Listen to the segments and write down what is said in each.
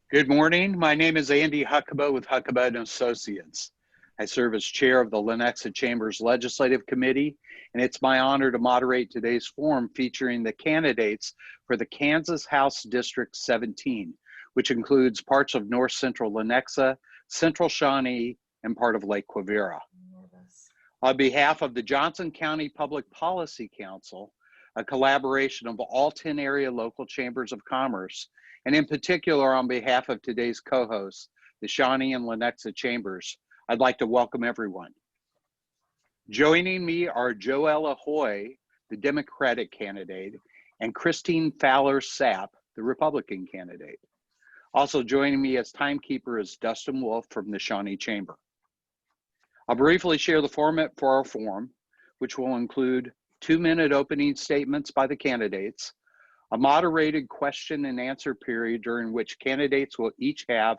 Good morning. My name is Andy Huckaba with Huckaba and Associates. I serve as chair of the Lenexa Chamber's Legislative Committee, and it's my honor to moderate today's forum featuring the candidates for the Kansas House District 17, which includes parts of North Central Lenexa, Central Shawnee, and part of Lake Quivira. On behalf of the Johnson County Public Policy Council, a collaboration of all 10 area local chambers of commerce, and in particular on behalf of today's co-hosts, the Shawnee and Lenexa chambers, I'd like to welcome everyone. Joining me are Joella Hoye, the Democratic candidate, and Kristine Fowler-Sapp, the Republican candidate. Also joining me as timekeeper is Dustin Wolf from the Shawnee Chamber. I'll briefly share the format for our forum, which will include 2-minute opening statements by the candidates, a moderated question and answer period during which candidates will each have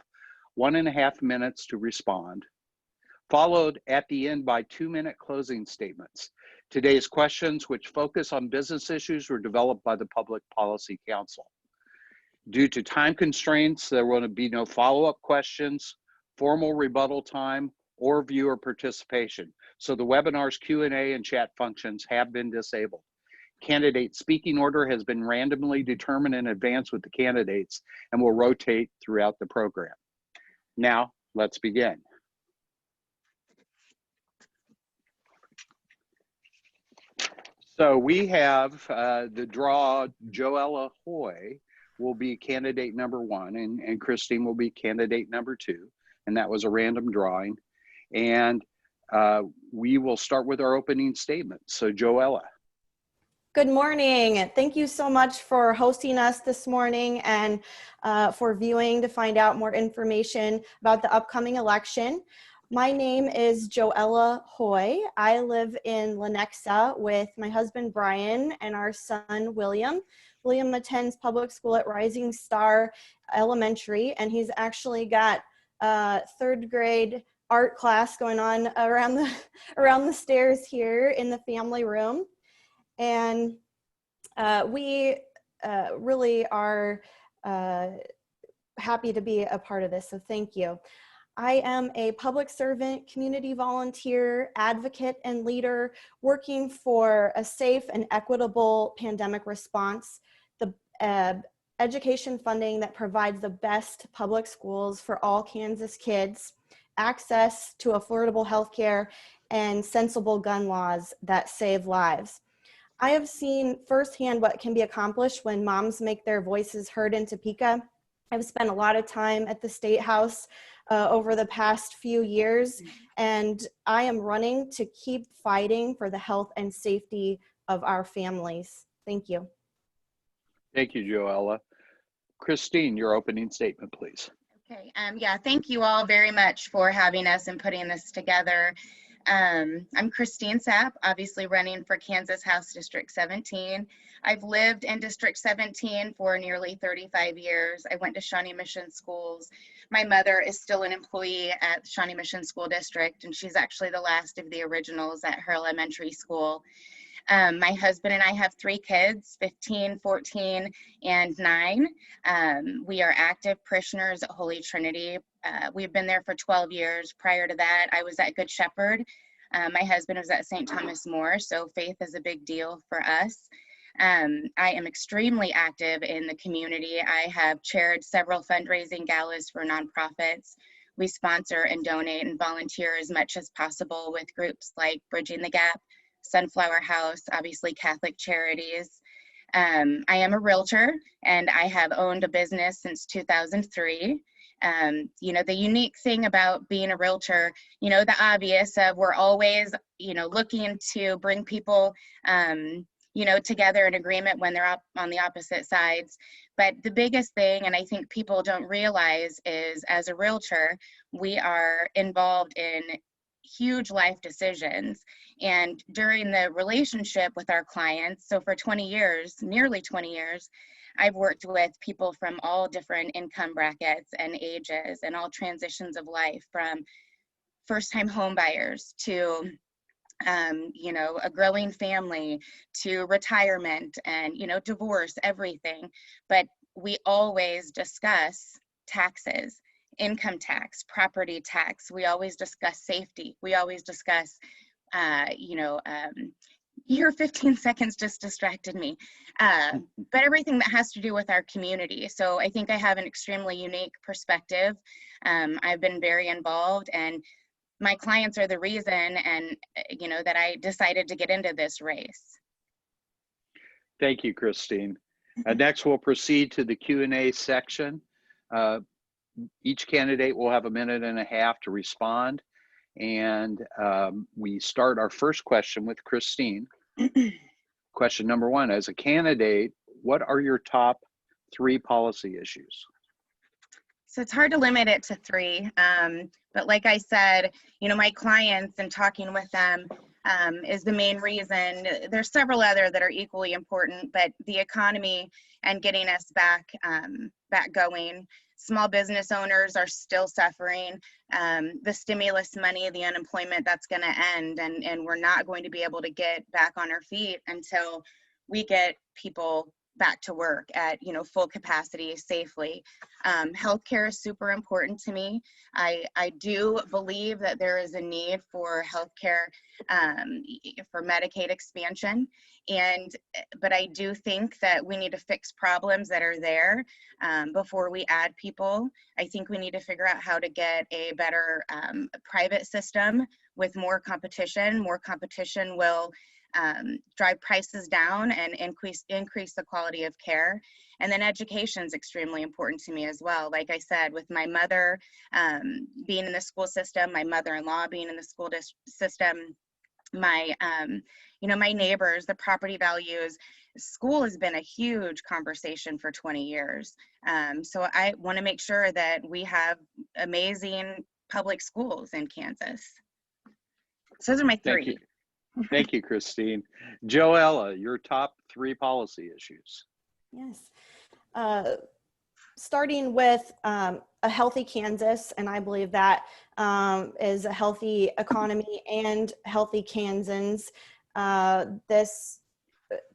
1.5 minutes to respond, followed at the end by 2-minute closing statements. Today's questions, which focus on business issues, were developed by the Public Policy Council. Due to time constraints, there will be no follow-up questions, formal rebuttal time, or viewer participation. So the webinar's Q&A and chat functions have been disabled. Candidate speaking order has been randomly determined in advance with the candidates and will rotate throughout the program. Now, let's begin. So we have the draw. Joella Hoye will be candidate number 1 and Kristine will be candidate number 2. And that was a random drawing. And we will start with our opening statement. So Joella. Good morning. Thank you so much for hosting us this morning and for viewing to find out more information about the upcoming election. My name is Joella Hoye. I live in Lenexa with my husband Brian and our son William. William attends public school at Rising Star Elementary, and he's actually got 3rd grade art class going on around the stairs here in the family room. And we really are happy to be a part of this, so thank you. I am a public servant, community volunteer, advocate, and leader working for a safe and equitable pandemic response, the education funding that provides the best public schools for all Kansas kids, access to affordable health care, and sensible gun laws that save lives. I have seen firsthand what can be accomplished when moms make their voices heard in Topeka. I've spent a lot of time at the State House over the past few years, and I am running to keep fighting for the health and safety of our families. Thank you. Thank you, Joella. Kristine, your opening statement, please. Okay, yeah, thank you all very much for having us and putting this together. I'm Kristine Sapp, obviously running for Kansas House District 17. I've lived in District 17 for nearly 35 years. I went to Shawnee Mission Schools. My mother is still an employee at the Shawnee Mission School District, and she's actually the last of the originals at her elementary school. My husband and I have 3 kids, 15, 14, and 9. We are active parishioners at Holy Trinity. We've been there for 12 years. Prior to that, I was at Good Shepherd. My husband was at St. Thomas More, so faith is a big deal for us. I am extremely active in the community. I have chaired several fundraising galas for nonprofits. We sponsor and donate and volunteer as much as possible with groups like Bridging the Gap, Sunflower House, obviously Catholic Charities. I am a realtor, and I have owned a business since 2003. You know, the unique thing about being a realtor, you know, the obvious of we're always, you know, looking to bring people, you know, together in agreement when they're up on the opposite sides. But the biggest thing, and I think people don't realize, is as a realtor, we are involved in huge life decisions. And during the relationship with our clients, so for 20 years, nearly 20 years, I've worked with people from all different income brackets and ages and all transitions of life, from first-time home buyers to you know, a growing family, to retirement and, you know, divorce, everything. But we always discuss taxes, income tax, property tax. We always discuss safety. We always discuss, your 15 seconds just distracted me. But everything that has to do with our community. So I think I have an extremely unique perspective. I've been very involved, and my clients are the reason, and that I decided to get into this race. Thank you, Kristine. Next, we'll proceed to the Q&A section. Each candidate will have 1.5 minutes to respond. And we start our first question with Kristine. Question number 1, as a candidate, what are your top 3 policy issues? So it's hard to limit it to 3, but like I said, my clients and talking with them is the main reason. There's several other that are equally important, but the economy and getting us back going. Small business owners are still suffering. The stimulus money, the unemployment, that's going to end, and we're not going to be able to get back on our feet until we get people back to work at full capacity safely. Healthcare is super important to me. I do believe that there is a need for healthcare for Medicaid expansion, but I do think that we need to fix problems that are there before we add people. I think we need to figure out how to get a better private system with more competition. More competition will drive prices down and increase the quality of care. And then education is extremely important to me as well. Like I said, with my mother being in the school system, my mother-in-law being in the school system, my my neighbors, the property values, school has been a huge conversation for 20 years. So I want to make sure that we have amazing public schools in Kansas. So those are my 3. Thank you. Thank you, Kristine. Joella, your top 3 policy issues. Yes. Starting with a healthy Kansas, and I believe that is a healthy economy and healthy Kansans. This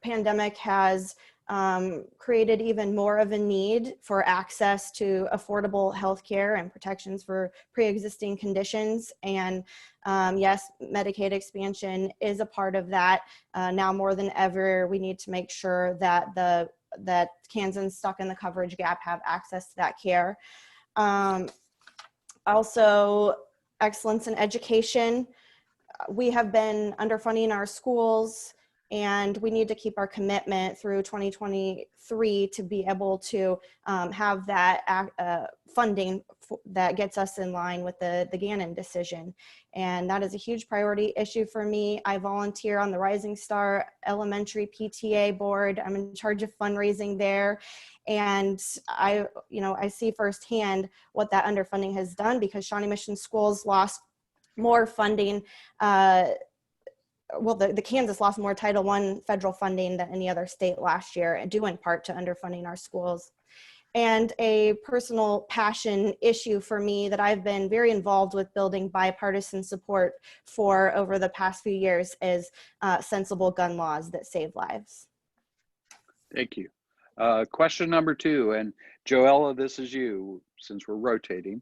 pandemic has created even more of a need for access to affordable health care and protections for pre-existing conditions. And yes, Medicaid expansion is a part of that. Now more than ever, we need to make sure that that Kansans stuck in the coverage gap have access to that care. Also, excellence in education. We have been underfunding our schools, and we need to keep our commitment through 2023 to be able to have that funding that gets us in line with the Gannon decision. And that is a huge priority issue for me. I volunteer on the Rising Star Elementary PTA board. I'm in charge of fundraising there. And I see firsthand what that underfunding has done, because Shawnee Mission Schools lost more funding. The Kansas lost more Title I federal funding than any other state last year, due in part to underfunding our schools. And a personal passion issue for me that I've been very involved with building bipartisan support for over the past few years is sensible gun laws that save lives. Thank you. Question number 2, and Joella, this is you, since we're rotating.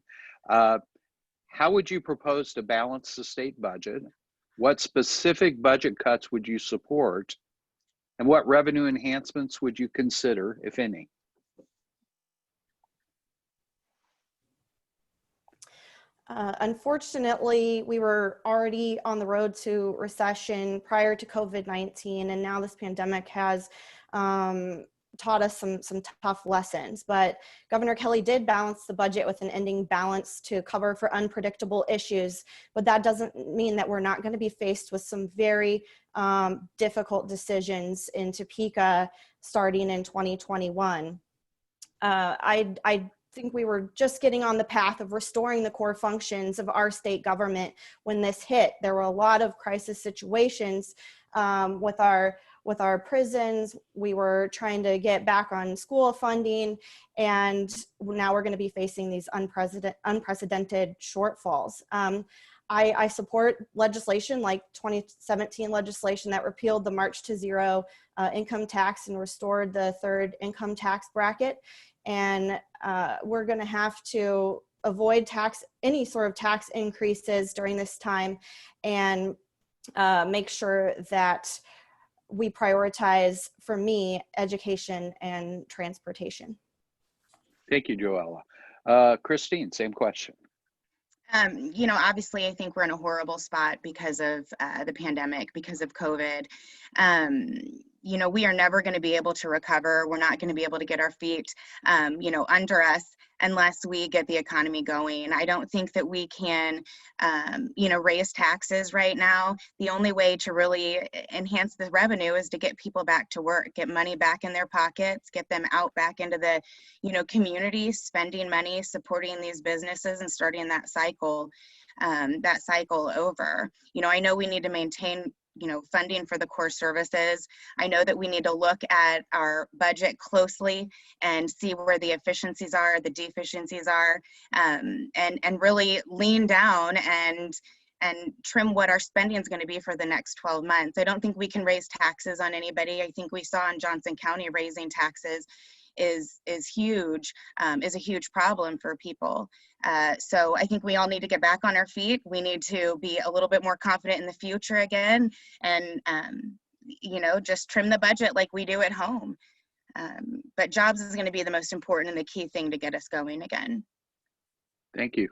How would you propose to balance the state budget? What specific budget cuts would you support? And what revenue enhancements would you consider, if any? Unfortunately, we were already on the road to recession prior to COVID-19, and now this pandemic has taught us some tough lessons. But Governor Kelly did balance the budget with an ending balance to cover for unpredictable issues. But that doesn't mean that we're not going to be faced with some very difficult decisions in Topeka starting in 2021. I think we were just getting on the path of restoring the core functions of our state government when this hit. There were a lot of crisis situations with our prisons. We were trying to get back on school funding, and now we're going to be facing these unprecedented shortfalls. I support legislation like 2017 legislation that repealed the March to Zero income tax and restored the third income tax bracket. And we're going to have to avoid any sort of tax increases during this time, and make sure that we prioritize, for me, education and transportation. Thank you, Joella. Kristine, same question. You know, obviously, I think we're in a horrible spot because of the pandemic, because of COVID. You know, we are never going to be able to recover. We're not going to be able to get our feet, you know, under us unless we get the economy going. I don't think that we can, you know, raise taxes right now. The only way to really enhance the revenue is to get people back to work, get money back in their pockets, get them out back into the, you know, community, spending money, supporting these businesses, and starting that cycle over. You know, I know we need to maintain, you know, funding for the core services. I know that we need to look at our budget closely and see where the efficiencies are, the deficiencies are, and really lean down and trim what our spending is going to be for the next 12 months. I don't think we can raise taxes on anybody. I think we saw in Johnson County raising taxes is huge, is a huge problem for people. So I think we all need to get back on our feet. We need to be a little bit more confident in the future again, and you know, just trim the budget like we do at home. But jobs is going to be the most important and the key thing to get us going again. Thank you.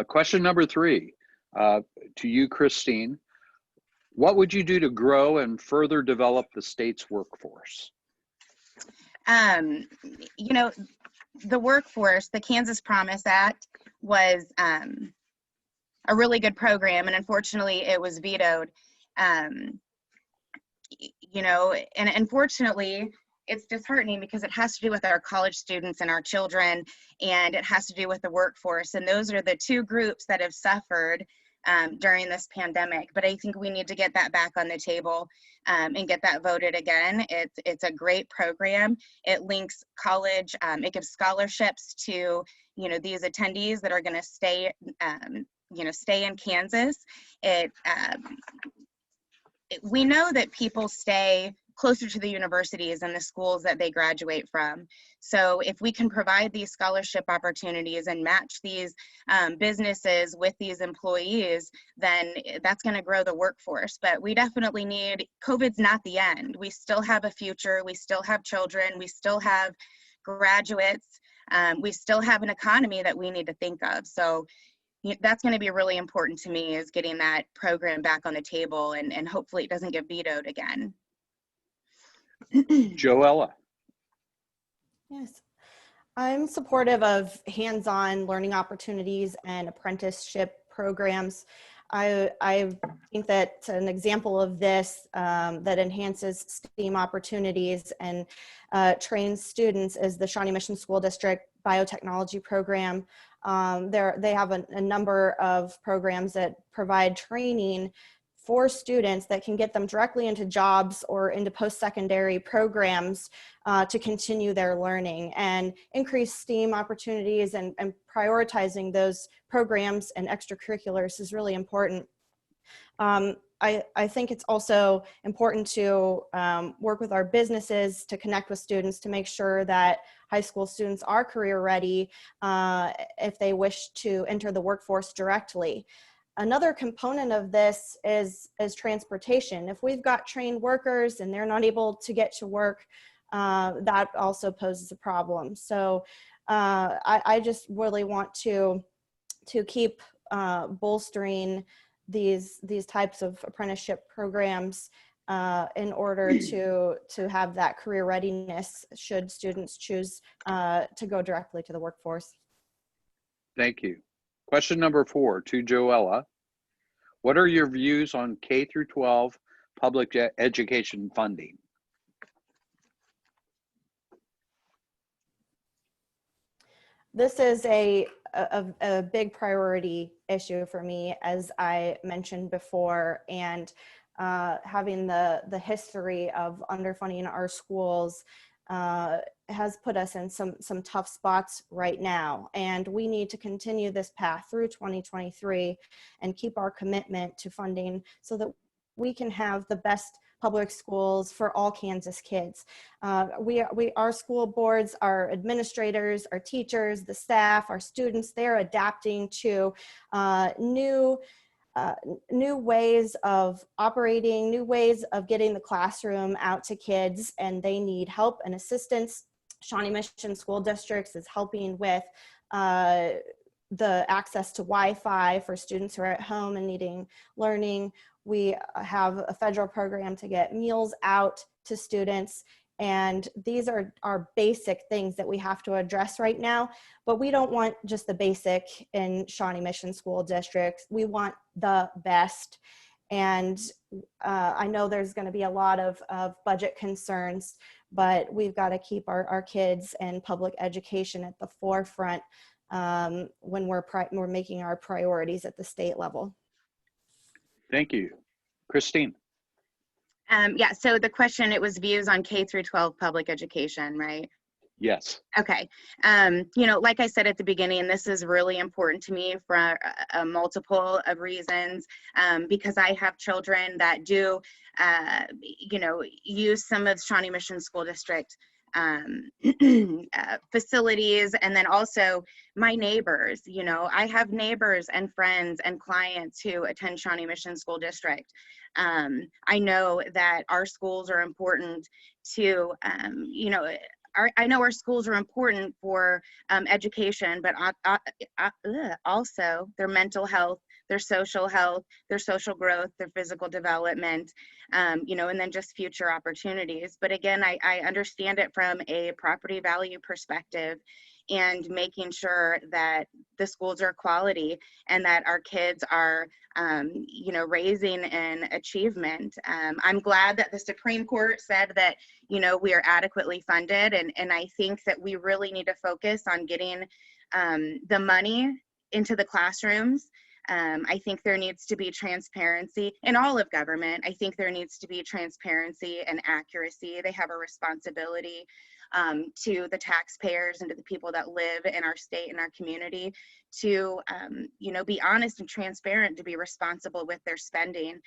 Question number 3, to you, Kristine. What would you do to grow and further develop the state's workforce? You know, the workforce, the Kansas Promise Act was a really good program, and unfortunately it was vetoed. You know, and unfortunately it's disheartening because it has to do with our college students and our children, and it has to do with the workforce, and those are the two groups that have suffered during this pandemic. But I think we need to get that back on the table and get that voted again. It's a great program. It links college, it gives scholarships to, you know, these attendees that are going to stay, you know, stay in Kansas. We know that people stay closer to the universities and the schools that they graduate from. So if we can provide these scholarship opportunities and match these businesses with these employees, then that's going to grow the workforce. But we definitely need, COVID's not the end. We still have a future. We still have children. We still have graduates. We still have an economy that we need to think of. So that's going to be really important to me, is getting that program back on the table, and hopefully it doesn't get vetoed again. Joella. Yes, I'm supportive of hands-on learning opportunities and apprenticeship programs. I think that an example of this that enhances STEAM opportunities and trains students is the Shawnee Mission School District Biotechnology Program. They have a number of programs that provide training for students that can get them directly into jobs or into post-secondary programs to continue their learning and increase STEAM opportunities, and prioritizing those programs and extracurriculars is really important. I think it's also important to work with our businesses to connect with students to make sure that high school students are career ready if they wish to enter the workforce directly. Another component of this is transportation. If we've got trained workers and they're not able to get to work, that also poses a problem. So I just really want to keep bolstering these types of apprenticeship programs in order to have that career readiness should students choose to go directly to the workforce. Thank you. Question number 4 to Joella. What are your views on K through 12 public education funding? This is a big priority issue for me, as I mentioned before, and having the history of underfunding our schools has put us in some tough spots right now. And we need to continue this path through 2023 and keep our commitment to funding so that we can have the best public schools for all Kansas kids. Our school boards, our administrators, our teachers, the staff, our students, they're adapting to new ways of operating, new ways of getting the classroom out to kids, and they need help and assistance. Shawnee Mission School Districts is helping with the access to Wi-Fi for students who are at home and needing learning. We have a federal program to get meals out to students. And these are basic things that we have to address right now, but we don't want just the basic in Shawnee Mission School District. We want the best. And I know there's going to be a lot of budget concerns, but we've got to keep our kids and public education at the forefront when we're making our priorities at the state level. Thank you. Kristine. Yeah, so the question, it was views on K through 12 public education, right? Yes. Okay. Like I said at the beginning, this is really important to me for a multiple of reasons, because I have children that do, use some of Shawnee Mission School District facilities, and then also my neighbors. I have neighbors and friends and clients who attend Shawnee Mission School District. I know that our schools are important to, I know our schools are important for education, but also their mental health, their social health, their social growth, their physical development, and then just future opportunities. But again, I understand it from a property value perspective, and making sure that the schools are quality and that our kids are, raising in achievement. I'm glad that the Supreme Court said that, we are adequately funded. And I think that we really need to focus on getting the money into the classrooms. I think there needs to be transparency in all of government. I think there needs to be transparency and accuracy. They have a responsibility to the taxpayers and to the people that live in our state and our community to, be honest and transparent, to be responsible with their spending,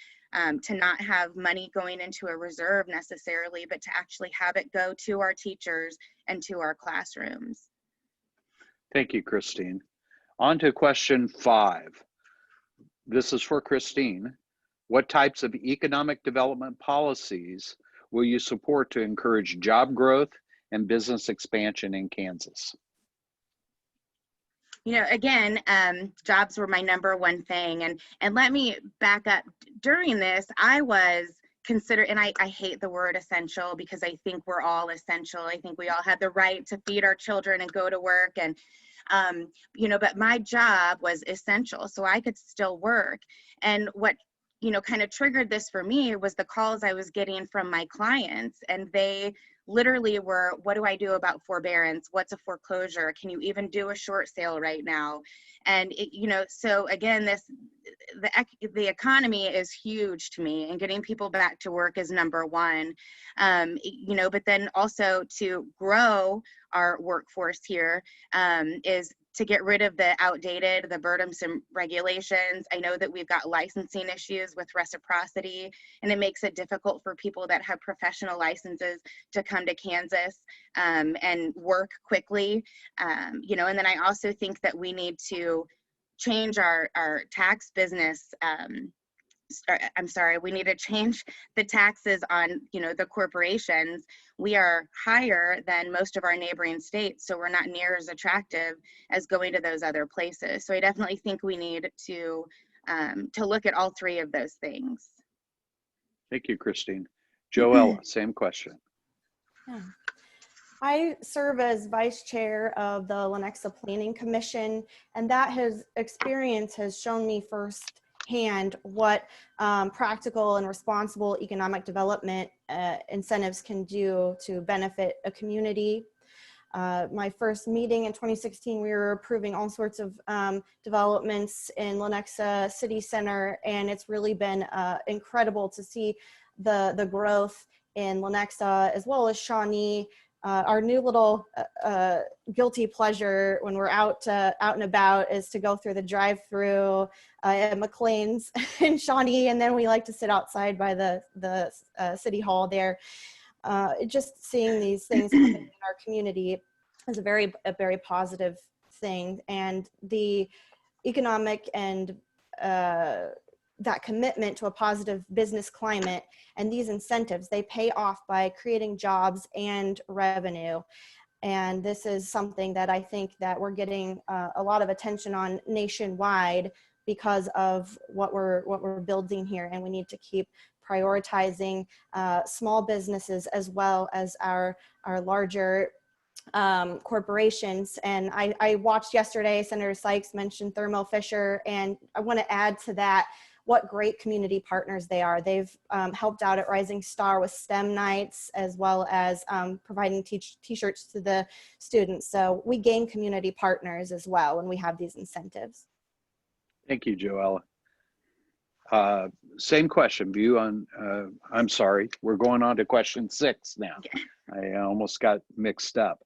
to not have money going into a reserve necessarily, but to actually have it go to our teachers and to our classrooms. Thank you, Kristine. On to question 5. This is for Kristine. What types of economic development policies will you support to encourage job growth and business expansion in Kansas? Again, jobs were my number one thing. And let me back up. During this, I was considered, and I hate the word essential, because I think we're all essential. I think we all have the right to feed our children and go to work. And but my job was essential, so I could still work. And what, kind of triggered this for me was the calls I was getting from my clients, and they literally were, what do I do about forbearance? What's a foreclosure? Can you even do a short sale right now? And so again, the economy is huge to me, and getting people back to work is number one. But then also to grow our workforce here is to get rid of the burdensome regulations. I know that we've got licensing issues with reciprocity, and it makes it difficult for people that have professional licenses to come to Kansas and work quickly. And then I also think that we need to change our tax business. We need to change the taxes on, the corporations. We are higher than most of our neighboring states, so we're not near as attractive as going to those other places. So I definitely think we need to look at all three of those things. Thank you, Kristine. Joella, same question. Yeah. I serve as vice chair of the Lenexa Planning Commission, and that experience has shown me firsthand what practical and responsible economic development incentives can do to benefit a community. My first meeting in 2016, we were approving all sorts of developments in Lenexa City Center, and it's really been incredible to see the growth in Lenexa as well as Shawnee our new little guilty pleasure when we're out and about is to go through the drive-through at McLean's in Shawnee, and then we like to sit outside by the city hall there. Just seeing these things happen in our community is a very positive thing, and the economic and that commitment to a positive business climate and these incentives, they pay off by creating jobs and revenue. And this is something that I think that we're getting a lot of attention on nationwide because of what we're building here, and we need to keep prioritizing small businesses as well as our larger corporations. And I watched yesterday, Senator Sykes mentioned Thermo Fisher, and I want to add to that what great community partners they are. They've helped out at Rising Star with STEM nights, as well as providing t-shirts to the students. So we gain community partners as well when we have these incentives. Thank you, Joella. Same question, view on, I'm sorry, we're going on to question 6 now. I almost got mixed up.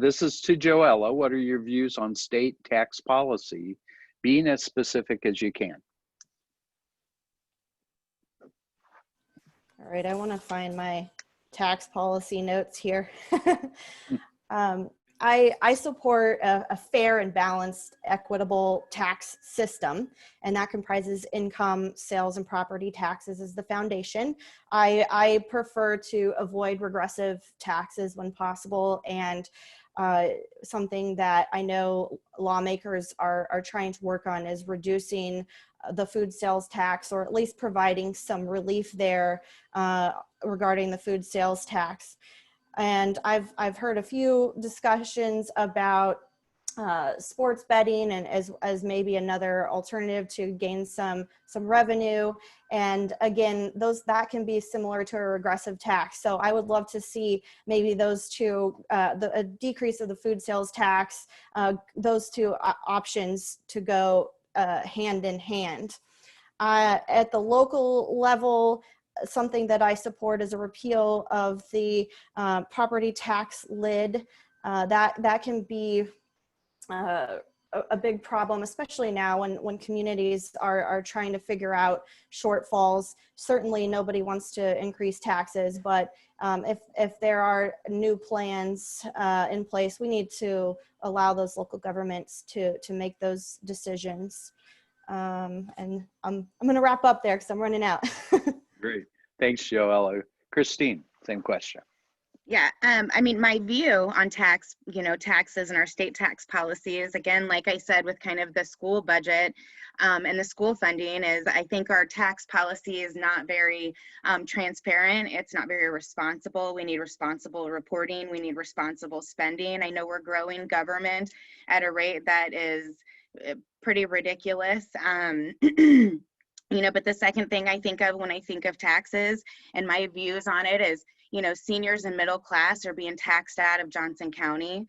This is to Joella. What are your views on state tax policy? Being as specific as you can. All right, I want to find my tax policy notes here. I support a fair and balanced, equitable tax system, and that comprises income, sales, and property taxes as the foundation. I prefer to avoid regressive taxes when possible, and something that I know lawmakers are trying to work on is reducing the food sales tax, or at least providing some relief there regarding the food sales tax. And I've heard a few discussions about sports betting and as maybe another alternative to gain some revenue. And again, that can be similar to a regressive tax. So I would love to see maybe those two, a decrease of the food sales tax, those two options to go hand in hand. At the local level, something that I support is a repeal of the property tax lid. That can be a big problem, especially now when communities are trying to figure out shortfalls. Certainly nobody wants to increase taxes, but if there are new plans in place, we need to allow those local governments to make those decisions. And I'm going to wrap up there because I'm running out. Great. Thanks, Joella. Kristine, same question. Yeah, I mean, my view on taxes and our state tax policies, again, like I said, with kind of the school budget and the school funding, is I think our tax policy is not very transparent. It's not very responsible. We need responsible reporting. We need responsible spending. I know we're growing government at a rate that is pretty ridiculous. But the second thing I think of when I think of taxes and my views on it is, seniors and middle class are being taxed out of Johnson County.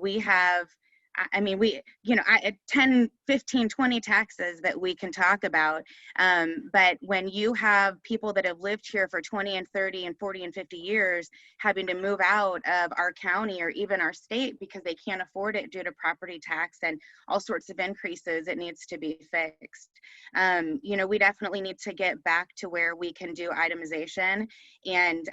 We have, 10, 15, 20 taxes that we can talk about. But when you have people that have lived here for 20 and 30 and 40 and 50 years having to move out of our county or even our state because they can't afford it due to property tax and all sorts of increases, it needs to be fixed. We definitely need to get back to where we can do itemization and,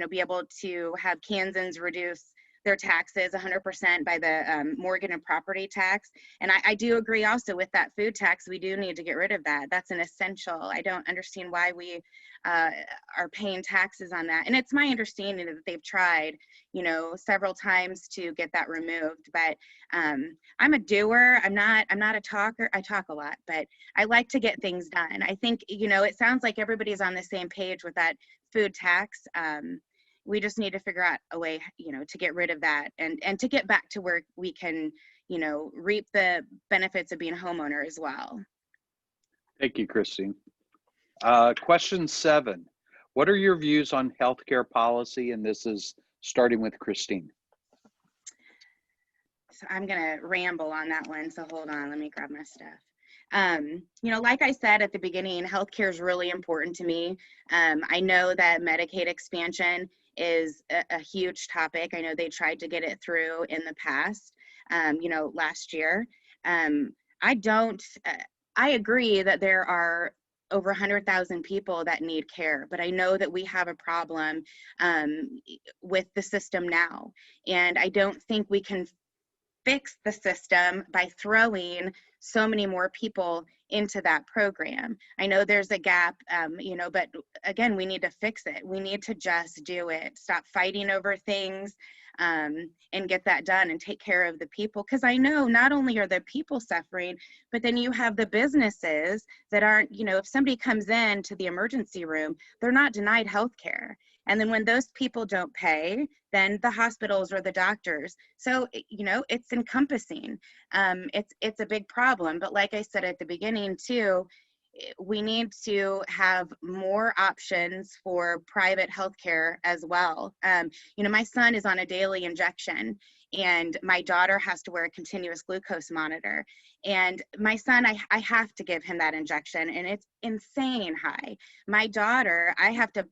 be able to have Kansans reduce their taxes 100% by the mortgage and property tax. And I do agree also with that food tax. We do need to get rid of that. That's an essential. I don't understand why we are paying taxes on that. And it's my understanding that they've tried, several times to get that removed. But I'm a doer. I'm not a talker. I talk a lot, but I like to get things done. I think, it sounds like everybody's on the same page with that food tax. We just need to figure out a way, to get rid of that and to get back to where we can, reap the benefits of being a homeowner as well. Thank you, Kristine. Question 7. What are your views on healthcare policy? And this is starting with Kristine. So I'm going to ramble on that one. So hold on, let me grab my stuff. Like I said at the beginning, healthcare is really important to me. I know that Medicaid expansion is a huge topic. I know they tried to get it through in the past, last year. I don't, I agree that there are over 100,000 people that need care, but I know that we have a problem with the system now. And I don't think we can fix the system by throwing so many more people into that program. I know there's a gap, but again, we need to fix it. We need to just do it. Stop fighting over things and get that done and take care of the people. Because I know not only are the people suffering, but then you have the businesses that aren't, if somebody comes in to the emergency room, they're not denied health care. And then when those people don't pay, then the hospitals or the doctors. So, it's encompassing. It's a big problem. But like I said at the beginning too, we need to have more options for private healthcare as well. My son is on a daily injection, and my daughter has to wear a continuous glucose monitor. And my son, I have to give him that injection, and it's insane high. My daughter, I have to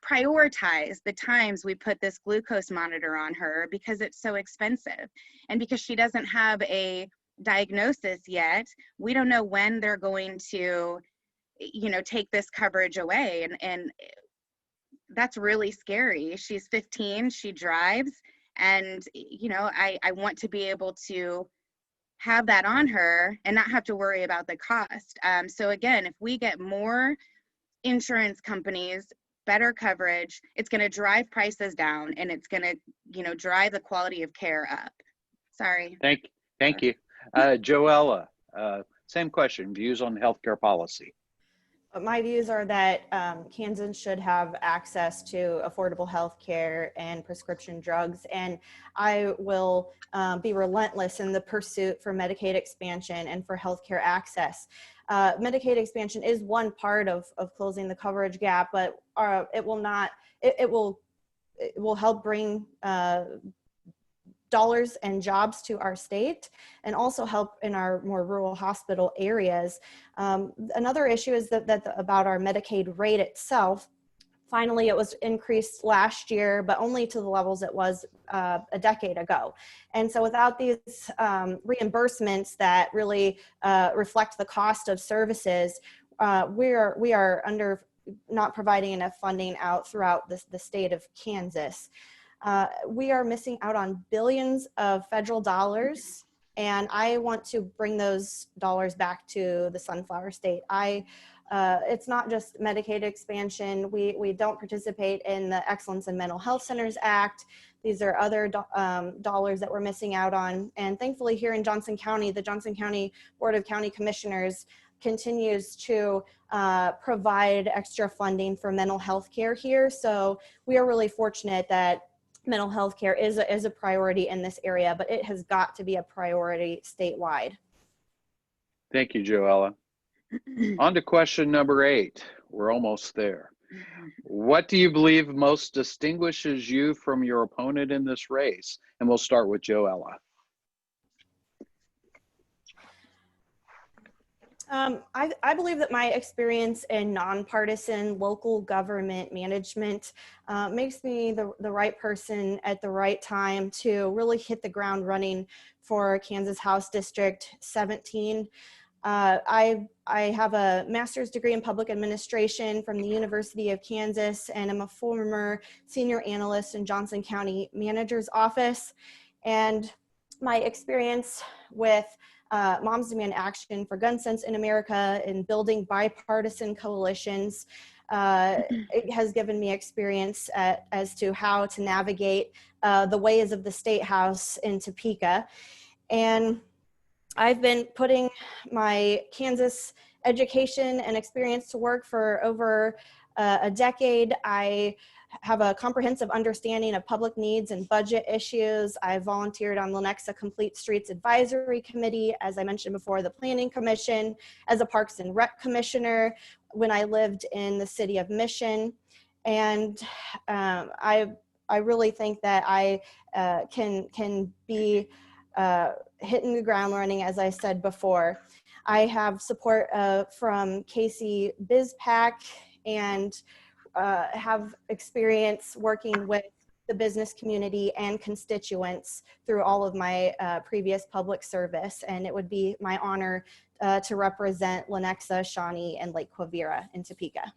prioritize the times we put this glucose monitor on her because it's so expensive. And because she doesn't have a diagnosis yet, we don't know when they're going to, take this coverage away. And that's really scary. She's 15, she drives, and, I want to be able to have that on her and not have to worry about the cost. So again, if we get more insurance companies, better coverage, it's going to drive prices down, and it's going to, drive the quality of care up. Sorry. Thank you. Joella, same question, views on healthcare policy. My views are that Kansans should have access to affordable health care and prescription drugs, and I will be relentless in the pursuit for Medicaid expansion and for healthcare access. Medicaid expansion is one part of closing the coverage gap, but it will help bring dollars and jobs to our state, and also help in our more rural hospital areas. Another issue is that about our Medicaid rate itself. Finally, it was increased last year, but only to the levels it was a decade ago. And so without these reimbursements that really reflect the cost of services, we are under not providing enough funding out throughout the state of Kansas. We are missing out on billions of federal dollars, and I want to bring those dollars back to the Sunflower State. It's not just Medicaid expansion. We don't participate in the Excellence in Mental Health Centers Act. These are other dollars that we're missing out on. And thankfully here in Johnson County, the Johnson County Board of County Commissioners continues to provide extra funding for mental health care here. So we are really fortunate that mental health care is a priority in this area, but it has got to be a priority statewide. Thank you, Joella. On to question number 8. We're almost there. What do you believe most distinguishes you from your opponent in this race? And we'll start with Joella. I believe that my experience in nonpartisan local government management makes me the right person at the right time to really hit the ground running for Kansas House District 17. I have a master's degree in public administration from the University of Kansas, and I'm a former senior analyst in Johnson County Manager's Office. And my experience with Moms Demand Action for Gun Sense in America and building bipartisan coalitions, it has given me experience as to how to navigate the ways of the State House in Topeka. And I've been putting my Kansas education and experience to work for over a decade. I have a comprehensive understanding of public needs and budget issues. I volunteered on Lenexa Complete Streets Advisory Committee, as I mentioned before, the Planning Commission, as a Parks and Rec Commissioner when I lived in the city of Mission. And I really think that I can be hitting the ground running, as I said before. I have support from Casey BizPack and have experience working with the business community and constituents through all of my previous public service. And it would be my honor to represent Lenexa, Shawnee, and Lake Quivira in Topeka.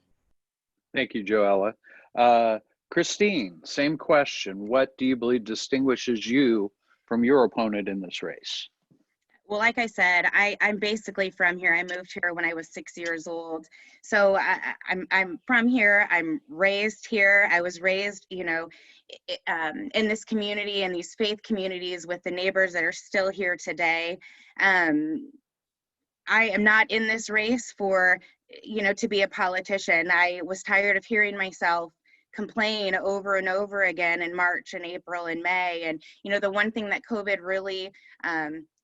Thank you, Joella. Kristine, same question. What do you believe distinguishes you from your opponent in this race? Well, like I said, I'm basically from here. I moved here when I was 6 years old. So I'm from here. I'm raised here. I was raised, you know, in this community and these faith communities with the neighbors that are still here today. I am not in this race for, you know, to be a politician. I was tired of hearing myself complain over and over again in March and April and May. And, you know, the one thing that COVID really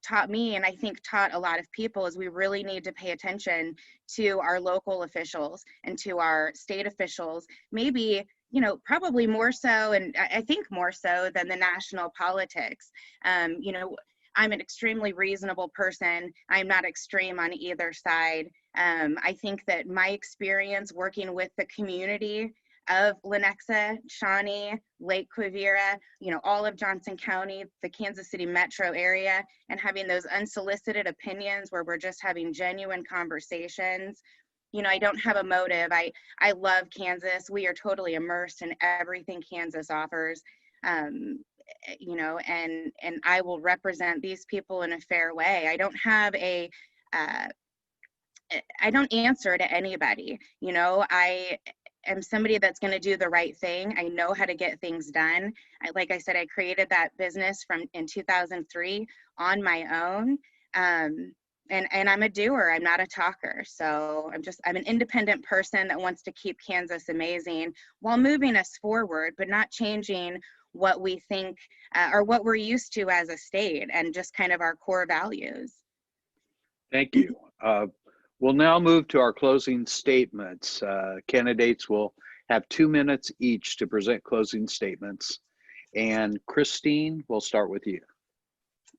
taught me, and I think taught a lot of people, is we really need to pay attention to our local officials and to our state officials, maybe, you know, probably more so, and I think more so than the national politics. You know, I'm an extremely reasonable person. I'm not extreme on either side. I think that my experience working with the community of Lenexa, Shawnee, Lake Quivira, you know, all of Johnson County, the Kansas City metro area, and having those unsolicited opinions where we're just having genuine conversations. You know, I don't have a motive. I love Kansas. We are totally immersed in everything Kansas offers. You know, and I will represent these people in a fair way. I don't have a, I don't answer to anybody. You know, I am somebody that's going to do the right thing. I know how to get things done. Like I said, I created that business in 2003 on my own. And I'm a doer, I'm not a talker. So I'm an independent person that wants to keep Kansas amazing while moving us forward, but not changing what we think or what we're used to as a state and just kind of our core values. Thank you. We'll now move to our closing statements. Candidates will have 2 minutes each to present closing statements. And Kristine, we'll start with you.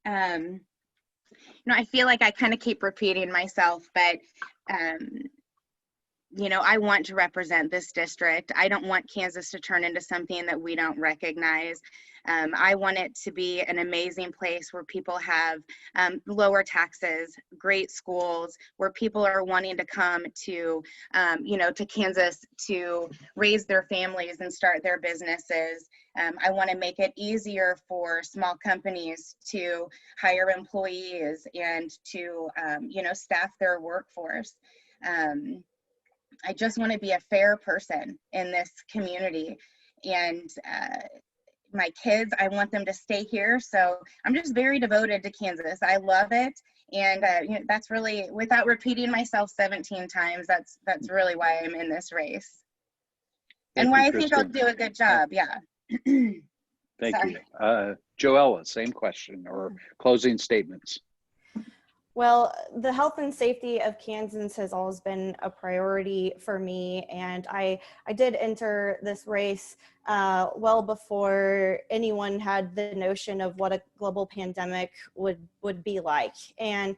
You know, I feel like I kind of keep repeating myself, but you know, I want to represent this district. I don't want Kansas to turn into something that we don't recognize. I want it to be an amazing place where people have lower taxes, great schools, where people are wanting to come to, you know, to Kansas to raise their families and start their businesses. I want to make it easier for small companies to hire employees and to, you know, staff their workforce. I just want to be a fair person in this community. And my kids, I want them to stay here. So I'm just very devoted to Kansas. I love it. And you know, that's really, without repeating myself 17 times, that's really why I'm in this race. And why I think I'll do a good job. Yeah. Thank you. Joella, same question or closing statements. Well, the health and safety of Kansans has always been a priority for me, and I did enter this race well before anyone had the notion of what a global pandemic would be like. And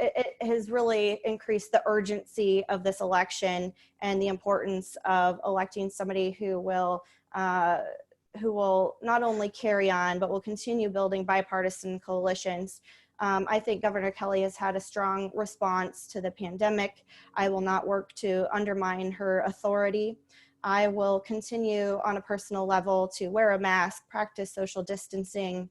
it has really increased the urgency of this election and the importance of electing somebody who will not only carry on, but will continue building bipartisan coalitions. I think Governor Kelly has had a strong response to the pandemic. I will not work to undermine her authority. I will continue on a personal level to wear a mask, practice social distancing,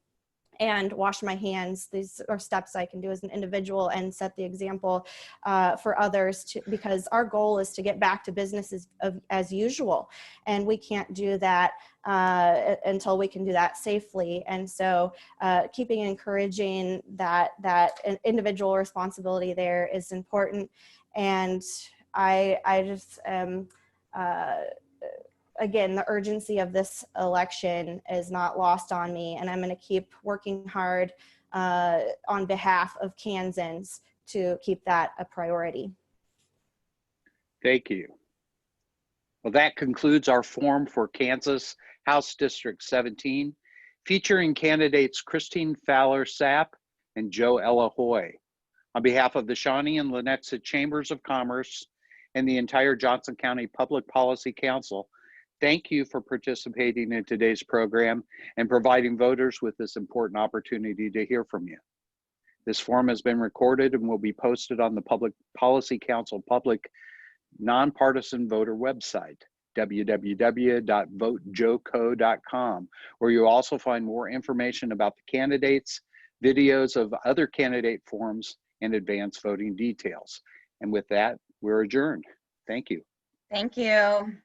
and wash my hands. These are steps I can do as an individual and set the example for others, because our goal is to get back to business as usual. And we can't do that until we can do that safely. And so keeping encouraging that individual responsibility there is important. And I just again, the urgency of this election is not lost on me, and I'm going to keep working hard on behalf of Kansans to keep that a priority. Thank you. Well, that concludes our forum for Kansas House District 17, featuring candidates Kristine Fowler-Sapp and Joella Hoye. On behalf of the Shawnee and Lenexa Chambers of Commerce and the entire Johnson County Public Policy Council, thank you for participating in today's program and providing voters with this important opportunity to hear from you. This forum has been recorded and will be posted on the Public Policy Council public nonpartisan voter website, www.votejoco.com, where you'll also find more information about the candidates, videos of other candidate forums, and advanced voting details. And with that, we're adjourned. Thank you. Thank you.